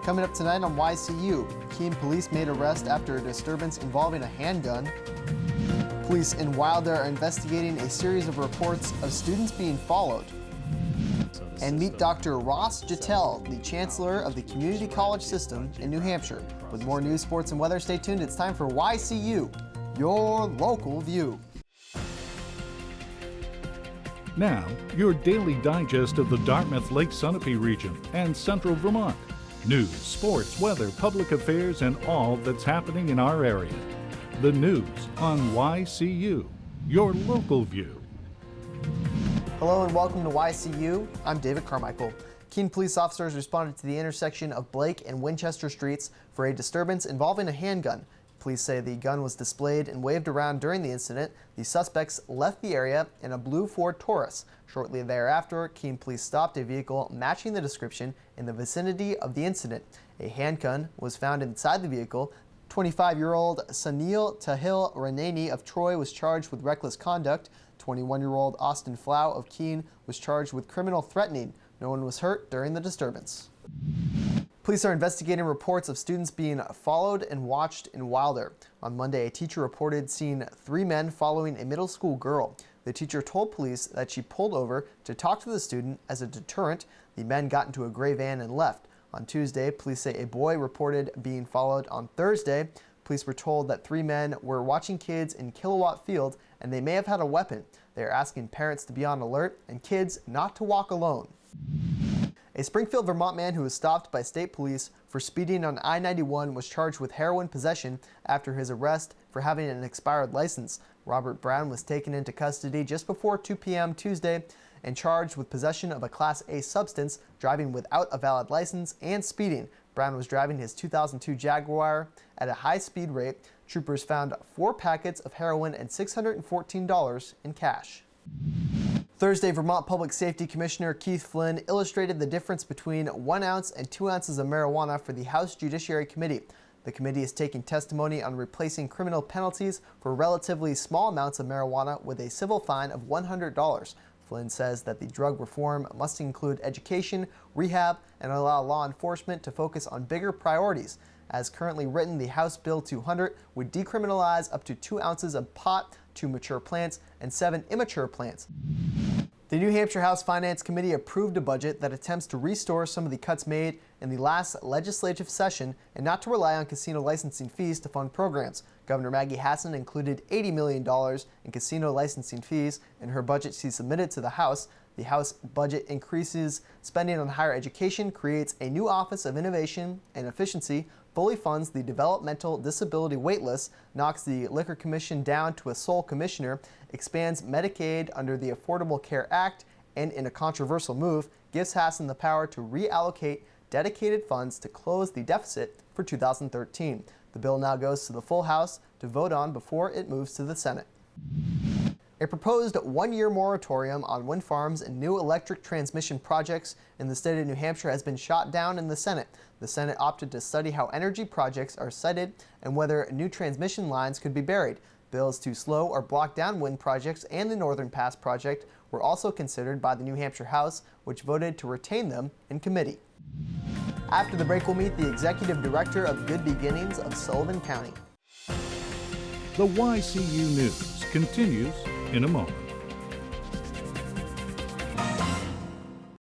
Coming up tonight on YCU, Keene police made arrest after a disturbance involving a handgun. Police in Wilder are investigating a series of reports of students being followed. And meet Dr. Ross Jettell, the Chancellor of the Community College System in New Hampshire. With more news, sports, and weather, stay tuned. It's time for YCU, your local view. Now, your daily digest of the Dartmouth Lake Sunapee region and central Vermont. News, sports, weather, public affairs, and all that's happening in our area. The news on YCU, your local view. Hello and welcome to YCU. I'm David Carmichael. Keene police officers responded to the intersection of Blake and Winchester Streets for a disturbance involving a handgun. Police say the gun was displayed and waved around during the incident. The suspects left the area in a blue Ford Taurus. Shortly thereafter, Keene police stopped a vehicle matching the description in the vicinity of the incident. A handgun was found inside the vehicle. 25-year-old Sunil Tahil Ranani of Troy was charged with reckless conduct. 21-year-old Austin Flau of Keene was charged with criminal threatening. No one was hurt during the disturbance. Police are investigating reports of students being followed and watched in Wilder. On Monday, a teacher reported seeing 3 men following a middle school girl. The teacher told police that she pulled over to talk to the student as a deterrent. The men got into a gray van and left. On Tuesday, police say a boy reported being followed. On Thursday, police were told that 3 men were watching kids in Kilowatt Field and they may have had a weapon. They are asking parents to be on alert and kids not to walk alone. A Springfield, Vermont man who was stopped by state police for speeding on I-91 was charged with heroin possession after his arrest for having an expired license. Robert Brown was taken into custody just before 2 p.m. Tuesday and charged with possession of a Class A substance, driving without a valid license, and speeding. Brown was driving his 2002 Jaguar at a high speed rate. Troopers found 4 packets of heroin and $614 in cash. Thursday, Vermont Public Safety Commissioner Keith Flynn illustrated the difference between 1 ounce and 2 ounces of marijuana for the House Judiciary Committee. The committee is taking testimony on replacing criminal penalties for relatively small amounts of marijuana with a civil fine of $100. Flynn says that the drug reform must include education, rehab, and allow law enforcement to focus on bigger priorities. As currently written, the House Bill 200 would decriminalize up to 2 ounces of pot, 2 mature plants, and 7 immature plants. The New Hampshire House Finance Committee approved a budget that attempts to restore some of the cuts made in the last legislative session and not to rely on casino licensing fees to fund programs. Governor Maggie Hassan included $80 million in casino licensing fees in her budget she submitted to the House. The House budget increases spending on higher education, creates a new Office of Innovation and Efficiency, fully funds the developmental disability waitlist, knocks the Liquor Commission down to a sole commissioner, expands Medicaid under the Affordable Care Act, and in a controversial move, gives Hassan the power to reallocate dedicated funds to close the deficit for 2013. The bill now goes to the full House to vote on before it moves to the Senate. A proposed 1-year moratorium on wind farms and new electric transmission projects in the state of New Hampshire has been shot down in the Senate. The Senate opted to study how energy projects are sited and whether new transmission lines could be buried. Bills to slow or block down wind projects and the Northern Pass project were also considered by the New Hampshire House, which voted to retain them in committee. After the break, we'll meet the Executive Director of Good Beginnings of Sullivan County. The YCU News continues in a moment.